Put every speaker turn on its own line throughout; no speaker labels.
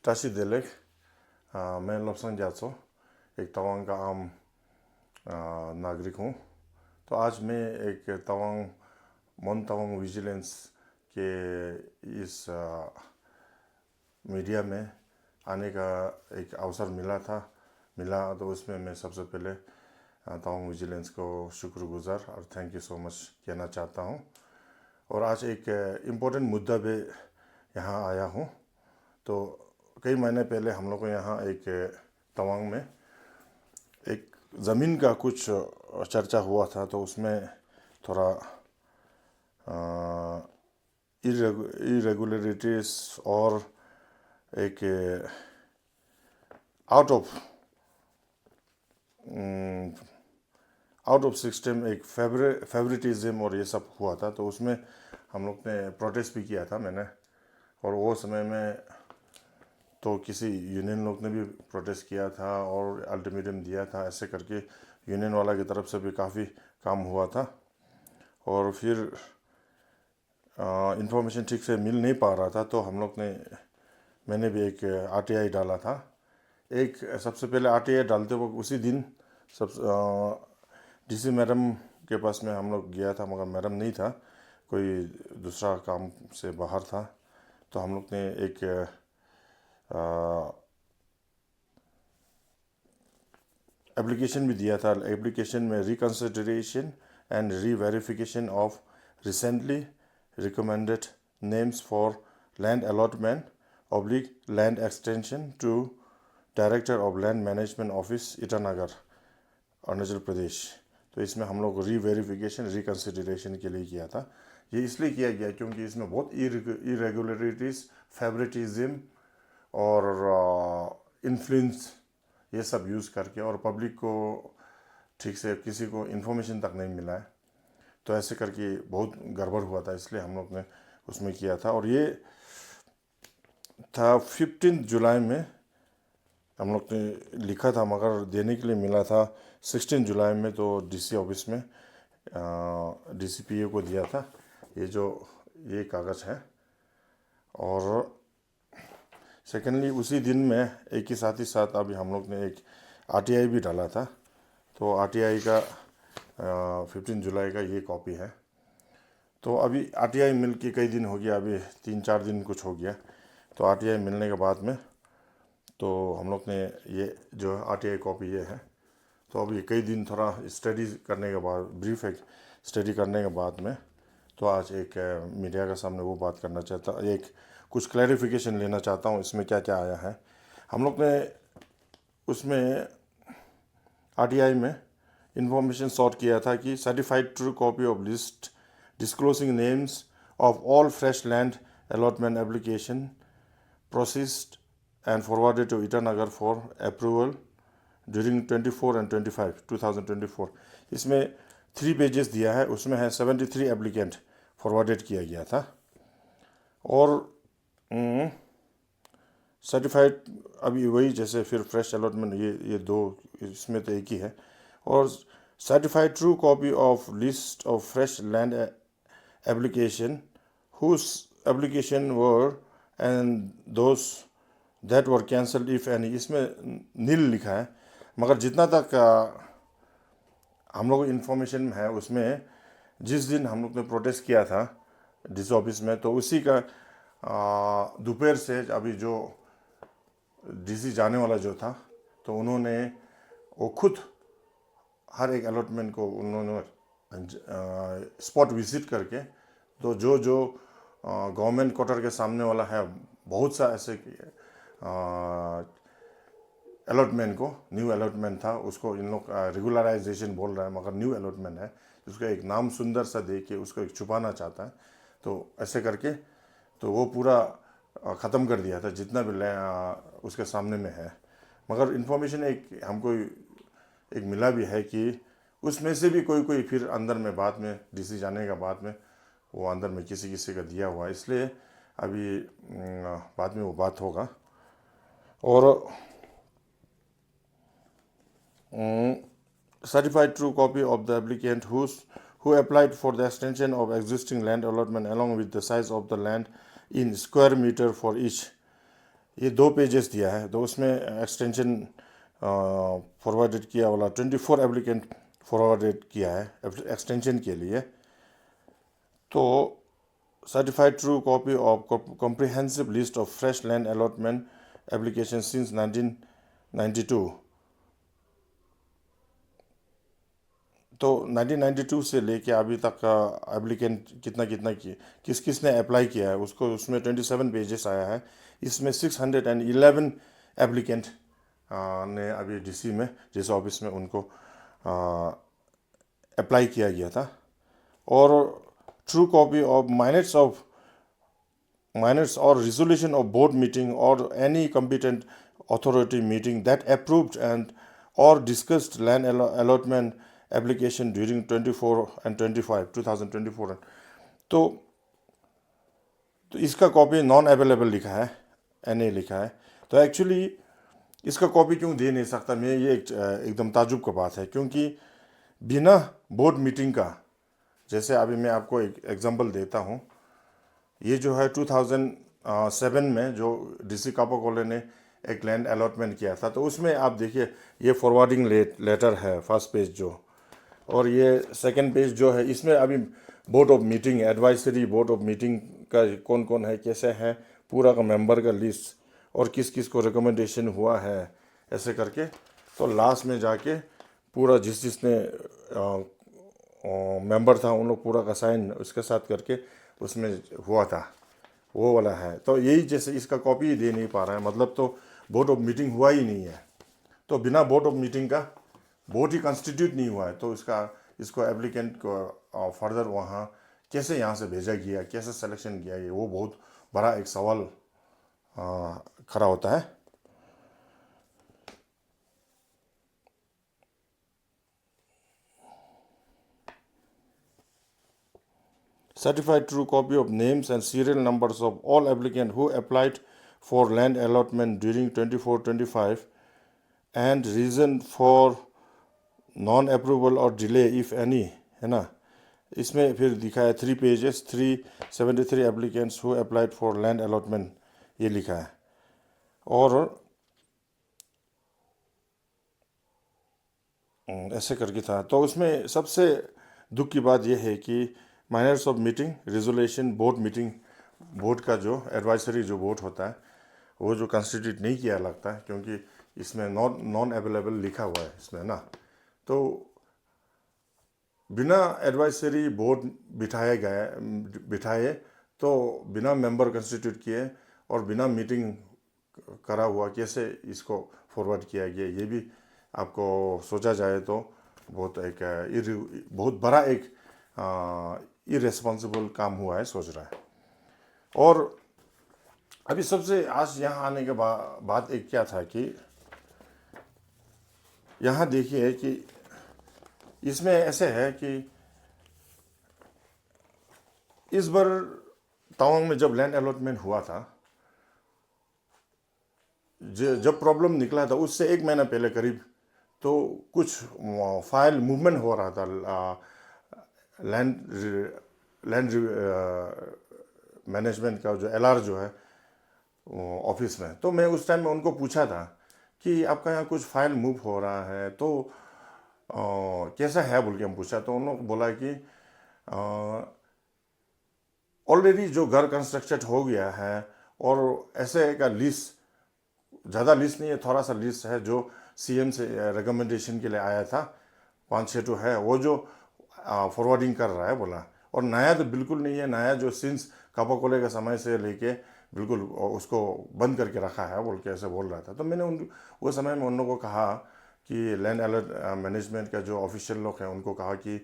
टाशी देलेक मैं लोपसंग जाचो एक तवांग का आम नागरिक हूँ। तो आज मैं एक मन तवांग विजिलेंस के इस मीडिया में आने का एक अवसर मिला तो उसमें मैं सबसे पहले तवांग विजिलेंस को शुक्रगुजार और थैंक यू सो मच कहना चाहता हूँ। और आज एक इम्पोर्टेंट मुद्दा पे यहाँ आया हूँ। तो कई महीने पहले हम लोग को यहाँ एक तवांग में एक ज़मीन का कुछ चर्चा हुआ था। तो उसमें थोड़ा इरेगुलरिटीज और एक आउट ऑफ सिस्टम एक फेवरेटिज्म और ये सब हुआ था। तो उसमें हम लोग ने प्रोटेस्ट भी किया था मैंने। और वो समय में तो किसी यूनियन लोग ने भी प्रोटेस्ट किया था और अल्टीमेटम दिया था। ऐसे करके यूनियन वाला की तरफ से भी काफ़ी काम हुआ था। और फिर इंफॉर्मेशन ठीक से मिल नहीं पा रहा था। तो मैंने भी एक आरटीआई डाला था। एक सबसे पहले आरटीआई डालते वक्त उसी दिन डीसी मैडम के पास में हम लोग गया था, मगर मैडम नहीं था, कोई दूसरा काम से बाहर था। तो हम लोग ने एक एप्लीकेशन भी दिया था। एप्लीकेशन में reconsideration and reverification of recently recommended names for land allotment oblique land extension to director of land management office Itanagar Arunachal Pradesh. तो इसमें हम लोग रीवेरिफिकेशन रिकन्सिडरेशन के लिए किया था। ये इसलिए किया गया क्योंकि इसमें बहुत इरेगुलरिटीज़, फेवरेटिज्म और इन्फ्लुएंस ये सब यूज़ करके और पब्लिक को ठीक से किसी को इन्फॉर्मेशन तक नहीं मिला है। तो ऐसे करके बहुत गड़बड़ हुआ था, इसलिए हम लोग ने उसमें किया था। और ये था 15 जुलाई में हम लोग ने लिखा था, मगर देने के लिए मिला था 16 जुलाई में। तो डीसी ऑफिस में डीसीपीए को दिया था ये कागज़ है। और सेकेंडली उसी दिन में एक ही साथ अभी हम लोग ने एक आरटीआई भी डाला था। तो आरटीआई का 15 जुलाई का ये कॉपी है। तो अभी आरटीआई मिल के कई दिन हो गया, अभी 3-4 दिन कुछ हो गया। तो आरटीआई मिलने के बाद में तो हम लोग ने ये जो आरटीआई कॉपी ये है। तो अभी कई दिन थोड़ा स्टडी करने के बाद, ब्रीफ एक स्टडी करने के बाद में तो आज एक मीडिया के सामने वो बात करना चाहता, एक कुछ क्लैरिफिकेशन लेना चाहता हूँ इसमें क्या क्या आया है। हम लोग ने उसमें आरटीआई में इंफॉर्मेशन सॉर्ट किया था कि certified true copy of list disclosing names of all fresh land allotment application processed and forwarded to Itanagar for approval during 24 and 25 2024। इसमें 3 पेजेस दिया है, उसमें है 73 एप्लीकेंट फॉरवर्डेड किया गया था। और सर्टिफाइड अभी वही जैसे फिर फ्रेश अलॉटमेंट ये दो, इसमें तो एक ही है। और certified true copy of list of fresh land application whose application were and those that were cancelled if any, इसमें नील लिखा है। मगर जितना तक हम लोग इन्फॉर्मेशन है उसमें जिस दिन हम लोग ने प्रोटेस्ट किया था डीसी ऑफिस में, तो उसी का दोपहर से अभी जो डीसी जाने वाला जो था, तो उन्होंने वो खुद हर एक अलॉटमेंट को उन्होंने स्पॉट विजिट करके तो जो गवर्नमेंट क्वार्टर के सामने वाला है, बहुत सा ऐसे अलॉटमेंट को न्यू अलॉटमेंट था, उसको इन लोग रेगुलराइजेशन बोल रहा है, मगर न्यू अलॉटमेंट है। उसका एक नाम सुंदर सा दे के उसको एक छुपाना चाहता है। तो ऐसे करके तो वो पूरा ख़त्म कर दिया था जितना भी उसके सामने में है। मगर इन्फॉर्मेशन एक हमको एक मिला भी है कि उसमें से भी कोई फिर अंदर में बाद में डीसी जाने का बाद में वो अंदर में किसी का दिया हुआ है। इसलिए अभी बाद में वो बात होगा। और certified true copy of the applicant who applied for the extension of existing land allotment along with the size of the land in square meter for each ये 2 पेजेस दिया है, तो उसमें एक्सटेंशन फॉरवर्डेड किया वाला 24 एप्लीकेंट फॉरवर्डेड किया है extension के लिए। तो certified true copy of comprehensive list of fresh land allotment application since 1992। तो 1992 से लेके अभी तक का एप्लीकेंट कितना कितना किस किस ने अप्लाई किया है उसको, उसमें 27 पेजेस आया है। इसमें 611 एप्लीकेंट ने अभी डीसी में, जिस ऑफिस में उनको अप्लाई किया गया था। और true copy of minutes or resolution of board meeting or any competent authority meeting that approved and or discussed land allotment application during 24 and 25 2024। तो इसका कॉपी नॉन अवेलेबल लिखा है, एनए लिखा है। तो एक्चुअली इसका कॉपी क्यों दे नहीं सकता मैं, ये एकदम ताजुब का बात है, क्योंकि बिना बोर्ड मीटिंग का, जैसे अभी मैं आपको एक एग्जांपल देता हूँ। ये जो है 2007 में जो डीसी कापाकोले ने एक लैंड अलॉटमेंट किया था, तो उसमें आप देखिए ये फॉरवर्डिंग लेटर है फर्स्ट पेज जो, और ये सेकंड पेज जो है, इसमें अभी board of meeting, advisory board of meeting का कौन कौन है, कैसे है, पूरा का मेंबर का लिस्ट और किस किस को रिकमेंडेशन हुआ है, ऐसे करके। तो लास्ट में जाके पूरा जिस जिसने मेंबर था उन लोग पूरा का साइन उसके साथ करके उसमें हुआ था, वो वाला है। तो यही जैसे इसका कॉपी ही दे नहीं पा रहा है, मतलब तो बोर्ड ऑफ मीटिंग हुआ ही नहीं है। तो बिना बोर्ड ऑफ मीटिंग का बोर्ड ही कंस्टिट्यूट नहीं हुआ है, तो इसको एप्लीकेंट को फर्दर वहाँ कैसे यहाँ से भेजा गया, कैसे सिलेक्शन किया गया, वो बहुत बड़ा एक सवाल खड़ा होता है। Certified true copy of names and serial numbers of all applicants who applied for land allotment during 24-25 and reason for non approval और डिले इफ़ एनी, है ना। इसमें फिर दिखा है 3 pages, 373 applicants who applied for land allotment, ये लिखा है। और ऐसे करके था। तो उसमें सबसे दुख की बात यह है कि minors of meeting resolution board meeting, board का जो एडवाइजरी जो बोर्ड होता है वो जो कंस्टिट्यूट नहीं किया लगता है, क्योंकि इसमें नॉन अवेलेबल लिखा हुआ है इसमें ना। तो बिना एडवाइजरी बोर्ड बिठाए तो बिना मेंबर कंस्टिट्यूट किए और बिना मीटिंग करा हुआ कैसे इसको फॉरवर्ड किया गया, ये भी आपको सोचा जाए तो बहुत बड़ा एक इरेस्पॉन्सिबल काम हुआ है, सोच रहा है। और अभी सबसे आज यहाँ आने के बाद एक क्या था कि यहाँ देखिए कि इसमें ऐसे है कि इस बार तवांग में जब लैंड अलॉटमेंट हुआ था, जब प्रॉब्लम निकला था उससे 1 महीना पहले करीब, तो कुछ फाइल मूवमेंट हो रहा था लैंड मैनेजमेंट का जो एलआर जो है ऑफिस में। तो मैं उस टाइम में उनको पूछा था कि आपका यहाँ कुछ फाइल मूव हो रहा है तो कैसा है बोल के हम पूछा। तो उन्होंने बोला कि ऑलरेडी जो घर कंस्ट्रक्टेड हो गया है और ऐसे का लिस्ट, ज़्यादा लिस्ट नहीं है, थोड़ा सा लिस्ट है जो सीएम से रिकमेंडेशन के लिए आया था, 5-6 तो है वो जो फॉरवर्डिंग कर रहा है बोला। और नया तो बिल्कुल नहीं है, नया जो सिंस कापाकोले का समय से लेके बिल्कुल उसको बंद करके रखा है बोल के ऐसे बोल रहा था। तो मैंने उस समय में उन लोगों को कहा कि लैंड अलर्ट मैनेजमेंट का जो ऑफिशियल लोग हैं उनको कहा कि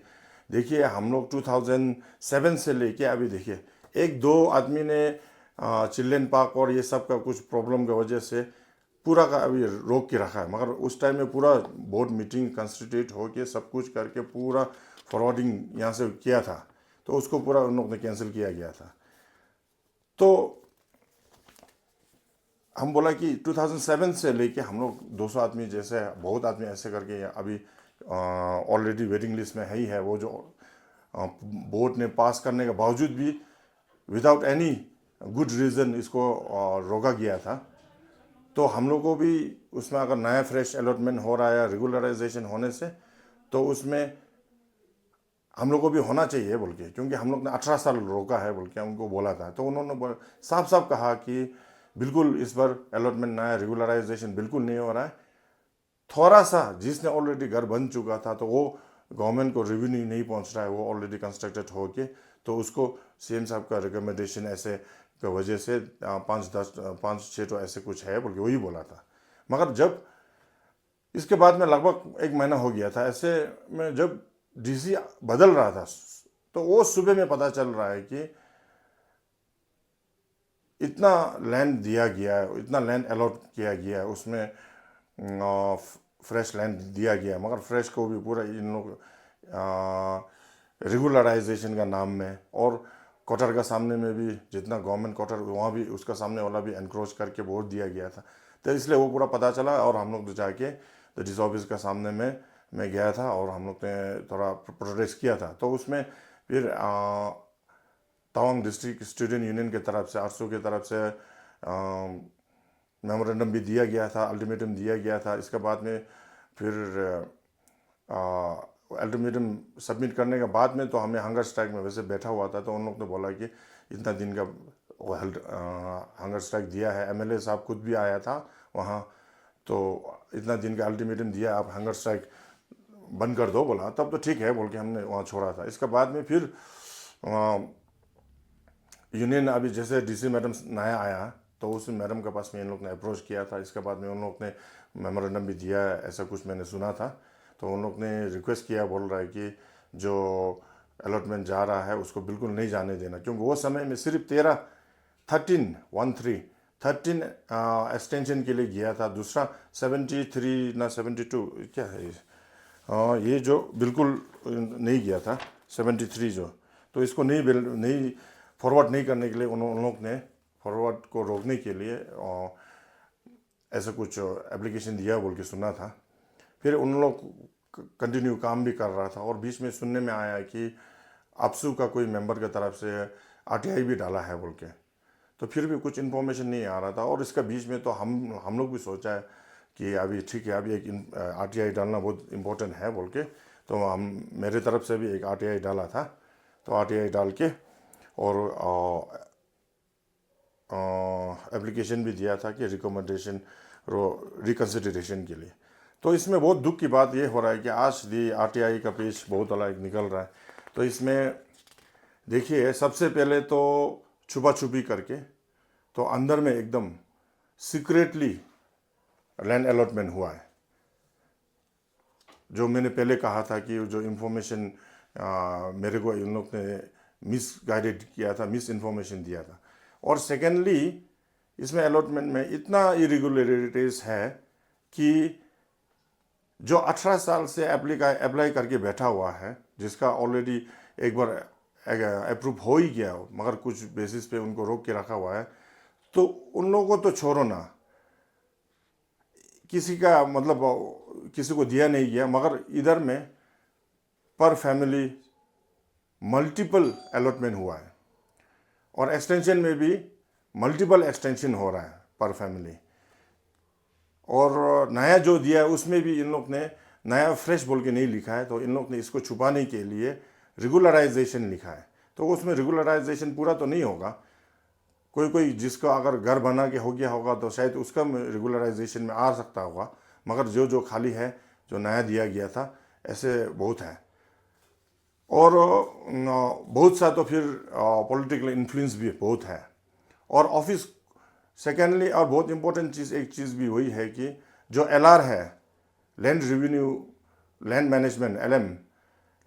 देखिए हम लोग 2007 से लेके अभी देखिए 1-2 आदमी ने चिल्ड्रेन पार्क और ये सब का कुछ प्रॉब्लम की वजह से पूरा का अभी रोक के रखा है, मगर उस टाइम में पूरा बोर्ड मीटिंग कंस्टिट्यूट होके सब कुछ करके पूरा फॉरवर्डिंग यहाँ से किया था, तो उसको पूरा उन लोग ने कैंसिल किया गया था। तो हम बोला कि 2007 से लेके हम लोग 200 आदमी जैसे बहुत आदमी ऐसे करके अभी ऑलरेडी वेटिंग लिस्ट में ही है, वो जो बोर्ड ने पास करने के बावजूद भी विदाउट एनी गुड रीज़न इसको रोका गया था। तो हम लोग को भी उसमें अगर नया फ्रेश अलॉटमेंट हो रहा है या रेगुलराइजेशन होने से, तो उसमें हम लोग को भी होना चाहिए बोल के, क्योंकि हम लोग ने 18 साल रोका है बोल के उनको बोला था। तो उन्होंने साफ साफ कहा कि बिल्कुल इस बार अलॉटमेंट नया रेगुलराइजेशन बिल्कुल नहीं हो रहा है। थोड़ा सा जिसने ऑलरेडी घर बन चुका था तो वो गवर्नमेंट को रेवेन्यू नहीं पहुंच रहा है, वो ऑलरेडी कंस्ट्रक्टेड हो के, तो उसको सीएम साहब का रिकमेंडेशन ऐसे की वजह से 5-6 तो ऐसे कुछ है बोल के वही बोला था। मगर जब इसके बाद में लगभग 1 महीना हो गया था ऐसे में, जब डीसी बदल रहा था, तो वो सुबह में पता चल रहा है कि इतना लैंड दिया गया है, इतना लैंड अलॉट किया गया है, उसमें फ्रेश लैंड दिया गया है, मगर फ्रेश को भी पूरा इन लोग रेगुलराइजेशन का नाम में, और क्वार्टर का सामने में भी जितना गवर्नमेंट क्वार्टर वहाँ भी उसका सामने वाला भी एनक्रोच करके वोट दिया गया था। तो इसलिए वो पूरा पता चला, और हम लोग तो जाके तो डिस ऑफिस का सामने में मैं गया था और हम लोग ने थोड़ा प्रोटेस्ट किया था। तो उसमें फिर तवांग डिस्ट्रिक्ट स्टूडेंट यूनियन की तरफ से, आरसू की तरफ से मेमोरेंडम भी दिया गया था, अल्टीमेटम दिया गया था। इसके बाद में फिर अल्टीमेटम सबमिट करने के बाद में तो हमें हंगर स्ट्राइक में वैसे बैठा हुआ था, तो उन लोग ने बोला कि इतना दिन का वो हंगर स्ट्राइक दिया है। एमएलए साहब खुद भी आया था वहाँ, तो इतना दिन का अल्टीमेटम दिया, आप हंगर स्ट्राइक बंद कर दो बोला, तब तो ठीक है बोल के हमने वहाँ छोड़ा था। इसके बाद में फिर यूनियन अभी जैसे डीसी मैडम नया आया, तो उस मैडम के पास में इन लोग ने अप्रोच किया था। इसके बाद में उन लोग ने मेमोरेंडम भी दिया, ऐसा कुछ मैंने सुना था। तो उन लोग ने रिक्वेस्ट किया, बोल रहा है कि जो अलॉटमेंट जा रहा है उसको बिल्कुल नहीं जाने देना, क्योंकि वो समय में सिर्फ 13 एक्सटेंशन के लिए गया था। दूसरा 73 ना 72 क्या है ये जो बिल्कुल नहीं गया था 73 जो, तो इसको नहीं फॉरवर्ड नहीं करने के लिए उन लोग ने फॉरवर्ड को रोकने के लिए ऐसा कुछ एप्लीकेशन दिया बोल के सुना था। फिर उन लोग कंटिन्यू काम भी कर रहा था, और बीच में सुनने में आया कि आपसू का कोई मेंबर की तरफ से आरटीआई भी डाला है बोल के, तो फिर भी कुछ इन्फॉर्मेशन नहीं आ रहा था। और इसका बीच में तो हम लोग भी सोचा है कि अभी ठीक है, अभी एक आरटीआई डालना बहुत इम्पोर्टेंट है बोल के, तो हम मेरे तरफ से भी एक आरटीआई डाला था। तो आरटीआई डाल के और एप्लीकेशन भी दिया था कि रिकमेंडेशन रिकन्सिडरेशन के लिए। तो इसमें बहुत दुख की बात ये हो रहा है कि आज भी आरटीआई का पेज बहुत अलग निकल रहा है। तो इसमें देखिए, सबसे पहले तो छुपा छुपी करके, तो अंदर में एकदम सीक्रेटली लैंड अलॉटमेंट हुआ है। जो मैंने पहले कहा था कि जो इन्फॉर्मेशन मेरे को इन लोग ने मिस गाइडेड किया था, मिस इन्फॉर्मेशन दिया था। और सेकेंडली, इसमें अलॉटमेंट में इतना इरेगुलरिटीज है कि जो 18 साल से अप्लाई करके बैठा हुआ है, जिसका ऑलरेडी एक बार अप्रूव हो ही गया, मगर कुछ बेसिस पे उनको रोक के रखा हुआ है, तो उन लोगों को तो छोड़ो ना, किसी का मतलब किसी को दिया नहीं गया, मगर इधर में पर फैमिली मल्टीपल अलॉटमेंट हुआ है, और एक्सटेंशन में भी मल्टीपल एक्सटेंशन हो रहा है पर फैमिली। और नया जो दिया है उसमें भी इन लोग ने नया फ्रेश बोल के नहीं लिखा है, तो इन लोग ने इसको छुपाने के लिए रेगुलराइजेशन लिखा है। तो उसमें रेगुलराइजेशन पूरा तो नहीं होगा, कोई जिसका अगर घर बना के हो गया होगा तो शायद उसका रेगुलराइजेशन में आ सकता होगा, मगर जो खाली है, जो नया दिया गया था, ऐसे बहुत है। और बहुत सा तो फिर पॉलिटिकल इन्फ्लुएंस भी बहुत है। और ऑफिस सेकेंडली, और बहुत इंपॉर्टेंट चीज़ एक चीज़ भी वही है कि जो एलआर है, land revenue land management, LM,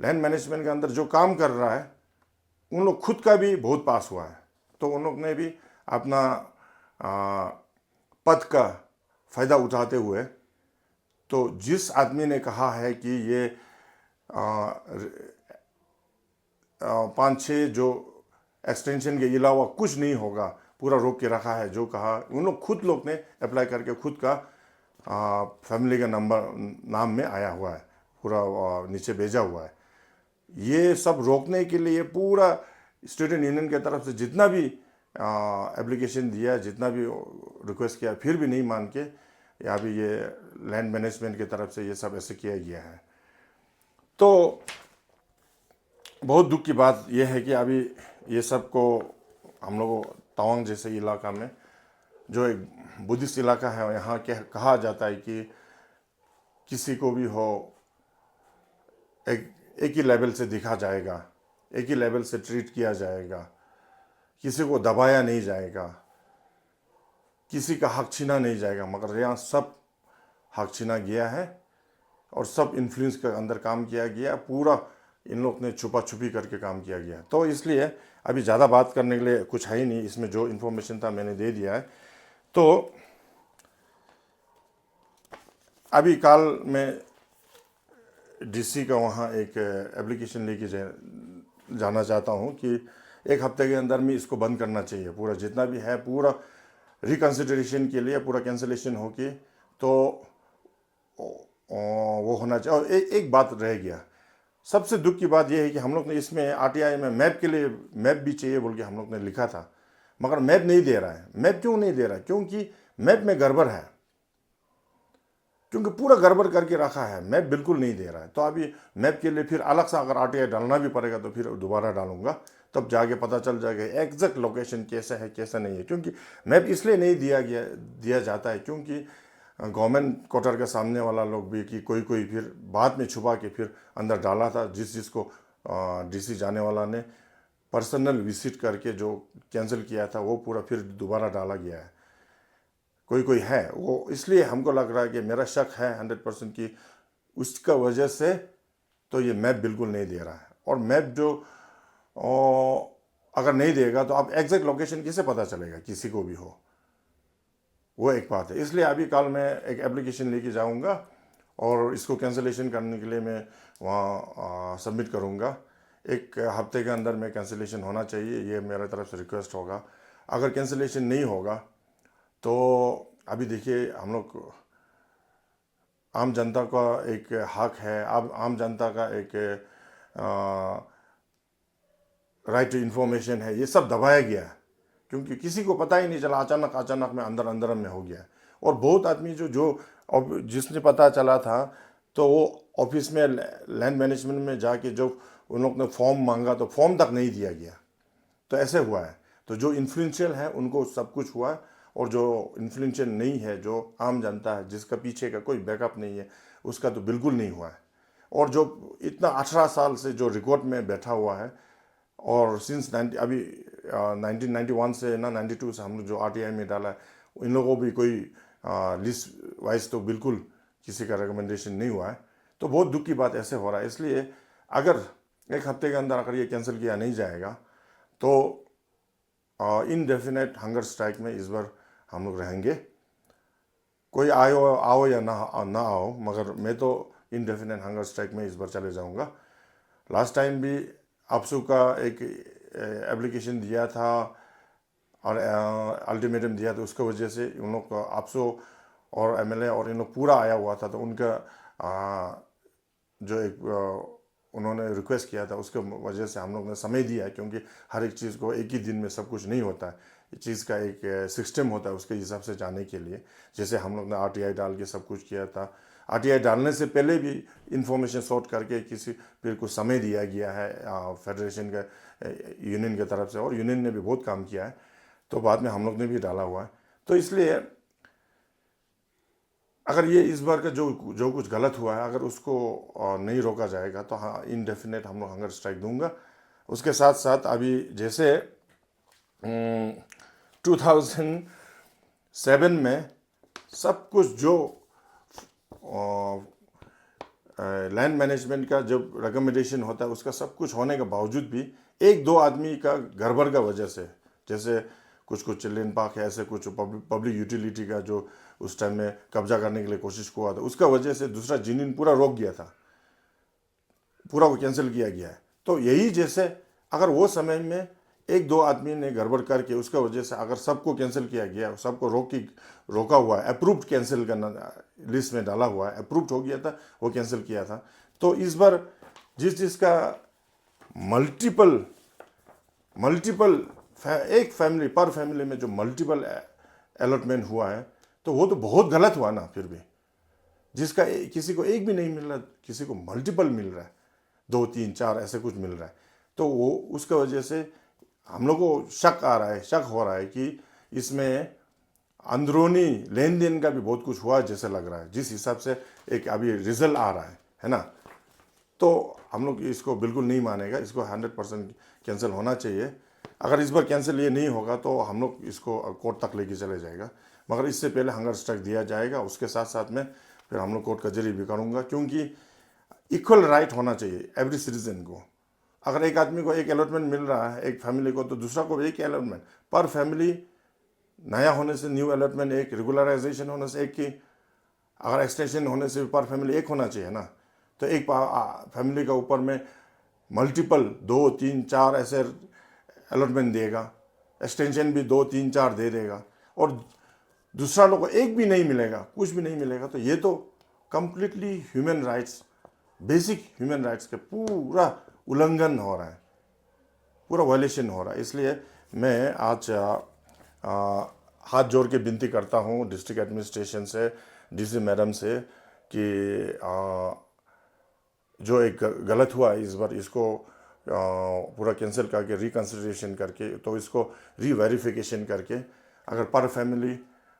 land management के अंदर जो काम कर रहा है, उन लोग खुद का भी बहुत पास हुआ है। तो उन लोग ने भी अपना पद का फ़ायदा उठाते हुए, तो जिस आदमी ने कहा है कि ये 5-6 जो एक्सटेंशन के अलावा कुछ नहीं होगा, पूरा रोक के रखा है, जो कहा उन लोग खुद लोग ने अप्लाई करके खुद का फैमिली का नाम में आया हुआ है, पूरा नीचे भेजा हुआ है। ये सब रोकने के लिए पूरा स्टूडेंट यूनियन की तरफ से जितना भी एप्लीकेशन दिया, जितना भी रिक्वेस्ट किया, फिर भी नहीं मान के यहाँ भी ये लैंड मैनेजमेंट की तरफ से ये सब ऐसे किया गया है। तो बहुत दुख की बात यह है कि अभी ये सब को हम लोग तवांग जैसे इलाका में, जो एक बुद्धिस्ट इलाका है, यहाँ कहा जाता है कि किसी को भी हो एक ही लेवल से देखा जाएगा, एक ही लेवल से ट्रीट किया जाएगा, किसी को दबाया नहीं जाएगा, किसी का हक छीना नहीं जाएगा। मगर यहाँ सब हक छीना गया है और सब इन्फ्लुएंस के अंदर काम किया गया, पूरा इन लोग ने छुपा छुपी करके काम किया गया। तो इसलिए अभी ज़्यादा बात करने के लिए कुछ है ही नहीं, इसमें जो इन्फॉर्मेशन था मैंने दे दिया है। तो अभी कल मैं डीसी का वहाँ एक एप्लीकेशन लेके जाना चाहता हूँ कि एक हफ्ते के अंदर में इसको बंद करना चाहिए, पूरा जितना भी है पूरा रिकन्सिडरेशन के लिए पूरा कैंसिलेशन हो के, तो वो होना चाहिए। और एक बात रह गया, सबसे दुख की बात यह है कि हम लोग ने इसमें आरटीआई में मैप के लिए मैप भी चाहिए बोल के हम लोग ने लिखा था, मगर मैप नहीं दे रहा है। मैप क्यों नहीं दे रहा है? क्योंकि मैप में गड़बड़ है, क्योंकि पूरा गड़बड़ करके रखा है, मैप बिल्कुल नहीं दे रहा है। तो अभी मैप के लिए फिर अलग से अगर आरटीआई डालना भी पड़ेगा तो फिर दोबारा डालूंगा, तब जाके पता चल जाएगा एग्जैक्ट लोकेशन कैसा है कैसा नहीं है। क्योंकि मैप इसलिए नहीं दिया जाता है क्योंकि गवर्नमेंट क्वार्टर के सामने वाला लोग भी कि कोई फिर बाद में छुपा के फिर अंदर डाला था, जिसको डीसी जाने वाला ने पर्सनल विजिट करके जो कैंसिल किया था वो पूरा फिर दोबारा डाला गया है। कोई है वो, इसलिए हमको लग रहा है कि मेरा शक है 100% कि उसका वजह से तो ये मैप बिल्कुल नहीं दे रहा है। और मैप जो अगर नहीं देगा तो अब एग्जैक्ट लोकेशन कैसे पता चलेगा किसी को भी हो, वो एक बात है। इसलिए अभी कल मैं एक एप्लीकेशन लेके जाऊंगा और इसको कैंसिलेशन करने के लिए मैं वहाँ सबमिट करूँगा। एक हफ्ते के अंदर में कैंसिलेशन होना चाहिए, ये मेरे तरफ से रिक्वेस्ट होगा। अगर कैंसिलेशन नहीं होगा तो अभी देखिए हम लोग आम जनता का एक हक है, अब आम जनता का एक राइट टू इन्फॉर्मेशन है, ये सब दबाया गया है क्योंकि किसी को पता ही नहीं चला, अचानक में अंदर में हो गया। और बहुत आदमी जिसने पता चला था तो वो ऑफिस में लैंड मैनेजमेंट में जाके जो उन लोग ने फॉर्म मांगा तो फॉर्म तक नहीं दिया गया। तो ऐसे हुआ है। तो जो इन्फ्लुएंशियल है उनको सब कुछ हुआ है, और जो इन्फ्लुएंशियल नहीं है, जो आम जनता है जिसका पीछे का कोई बैकअप नहीं है, उसका तो बिल्कुल नहीं हुआ है। और जो इतना 18 साल से जो रिकॉर्ड में बैठा हुआ है, और सिंस 1991 से ना 92 से हम लोग जो आरटीआई में डाला है, इन लोगों को भी कोई लिस्ट वाइज तो बिल्कुल किसी का रिकमेंडेशन नहीं हुआ है। तो बहुत दुख की बात ऐसे हो रहा है। इसलिए अगर एक हफ्ते के अंदर अगर ये कैंसिल किया नहीं जाएगा तो इनडेफिनेट हंगर स्ट्राइक में इस बार हम लोग रहेंगे। कोई आओ या ना आओ, मगर मैं तो इनडेफिनेट हंगर स्ट्राइक में इस बार चले जाऊंगा। लास्ट टाइम भी आपसू का एक एप्लीकेशन दिया था और अल्टीमेटम दिया था, उसके वजह से उन लोग आपसू और एमएलए और इन लोग पूरा आया हुआ था। तो उनका जो एक उन्होंने रिक्वेस्ट किया था उसके वजह से हम लोग ने समय दिया है, क्योंकि हर एक चीज़ को एक ही दिन में सब कुछ नहीं होता है। इस चीज़ का एक सिस्टम होता है उसके हिसाब से जाने के लिए। जैसे हम लोग ने आरटीआई डाल के सब कुछ किया था, आरटीआई डालने से पहले भी इंफॉर्मेशन सॉर्ट करके फिर कुछ समय दिया गया है फेडरेशन के यूनियन की तरफ से, और यूनियन ने भी बहुत काम किया है। तो बाद में हम लोग ने भी डाला हुआ है। तो इसलिए अगर ये इस बार का जो कुछ गलत हुआ है, अगर उसको नहीं रोका जाएगा तो हाँ, इनडेफिनेट हम लोग हंगर स्ट्राइक दूंगा। उसके साथ साथ अभी जैसे 2007 में सब कुछ जो लैंड मैनेजमेंट का जब रिकमेंडेशन होता है उसका सब कुछ होने के बावजूद भी एक दो आदमी का गड़बड़ का वजह से, जैसे कुछ चिल्ड्रेन पार्क है, ऐसे कुछ पब्लिक यूटिलिटी का जो उस टाइम में कब्जा करने के लिए कोशिश हुआ था, उसका वजह से दूसरा यूनियन पूरा रोक गया था, पूरा वो कैंसिल किया गया है। तो यही जैसे अगर वो समय में एक दो आदमी ने गड़बड़ करके उसका वजह से अगर सबको कैंसिल किया गया, सबको रोका हुआ है, अप्रूव्ड कैंसिल करना लिस्ट में डाला हुआ है, अप्रूव्ड हो गया था, वो कैंसिल किया था। तो इस बार जिसका मल्टीपल एक फैमिली पर फैमिली में जो मल्टीपल अलॉटमेंट हुआ है तो वो तो बहुत गलत हुआ ना। फिर भी जिसका किसी को एक भी नहीं मिल रहा, किसी को मल्टीपल मिल रहा है, 2 3 4 ऐसे कुछ मिल रहा है, तो वो उसके वजह से हम लोग को शक हो रहा है कि इसमें अंदरूनी लेन देन का भी बहुत कुछ हुआ जैसे लग रहा है, जिस हिसाब से एक अभी रिजल्ट आ रहा है ना। तो हम लोग इसको बिल्कुल नहीं मानेगा, इसको 100% कैंसिल होना चाहिए। अगर इस बार कैंसिल ये नहीं होगा तो हम लोग इसको कोर्ट तक लेके चले जाएगा, मगर इससे पहले हंगर स्ट्राइक दिया जाएगा। उसके साथ साथ में फिर हम लोग कोर्ट कचहरी भी करूँगा, क्योंकि इक्वल राइट होना चाहिए एवरी सिटीजन को। अगर एक आदमी को एक अलॉटमेंट मिल रहा है, एक फैमिली को, तो दूसरा को भी एक अलॉटमेंट पर फैमिली, नया होने से न्यू अलॉटमेंट एक, रेगुलराइजेशन होने से एक की, अगर एक्सटेंशन होने से पर फैमिली एक होना चाहिए ना। तो एक फैमिली का ऊपर में मल्टीपल 2 3 4 ऐसे अलॉटमेंट देगा, एक्सटेंशन भी 2 3 4 दे देगा, और दूसरा लोग को एक भी नहीं मिलेगा, कुछ भी नहीं मिलेगा, तो ये तो completely human rights, basic human rights के पूरा उल्लंघन हो रहा है, पूरा वायलेशन हो रहा है। इसलिए मैं आज हाथ जोड़ के विनती करता हूँ डिस्ट्रिक्ट एडमिनिस्ट्रेशन से, डीसी मैडम से, कि जो एक गलत हुआ है इस बार, इसको पूरा कैंसिल करके रिकन्सिडरेशन करके, तो इसको रीवेरिफिकेशन करके, अगर पर फैमिली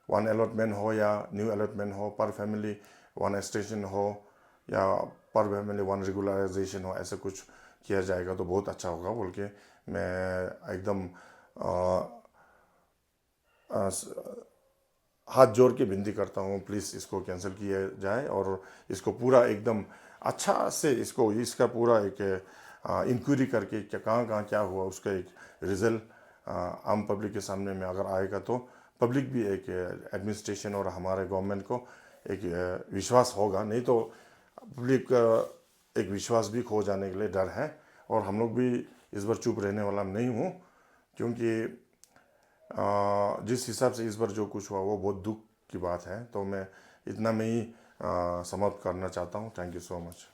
1 अलॉटमेंट हो या न्यू अलॉटमेंट हो, पर फैमिली 1 एक्सटेंशन हो या पर फैमिली 1 रेगुलराइजेशन हो, ऐसा कुछ किया जाएगा तो बहुत अच्छा होगा बोल के मैं एकदम हाथ जोड़ के विनती करता हूँ। प्लीज़ इसको कैंसिल किया जाए और इसको पूरा एकदम अच्छा से इसका पूरा एक इंक्वायरी करके क्या कहाँ क्या हुआ, उसका एक रिजल्ट आम पब्लिक के सामने में अगर आएगा तो पब्लिक भी एक एडमिनिस्ट्रेशन और हमारे गवर्नमेंट को एक विश्वास होगा। नहीं तो पब्लिक एक विश्वास भी खो जाने के लिए डर है, और हम लोग भी इस बार चुप रहने वाला नहीं हूँ, क्योंकि जिस हिसाब से इस बार जो कुछ हुआ वो बहुत दुख की बात है। तो मैं इतना में ही समाप्त करना चाहता हूँ। Thank you so much.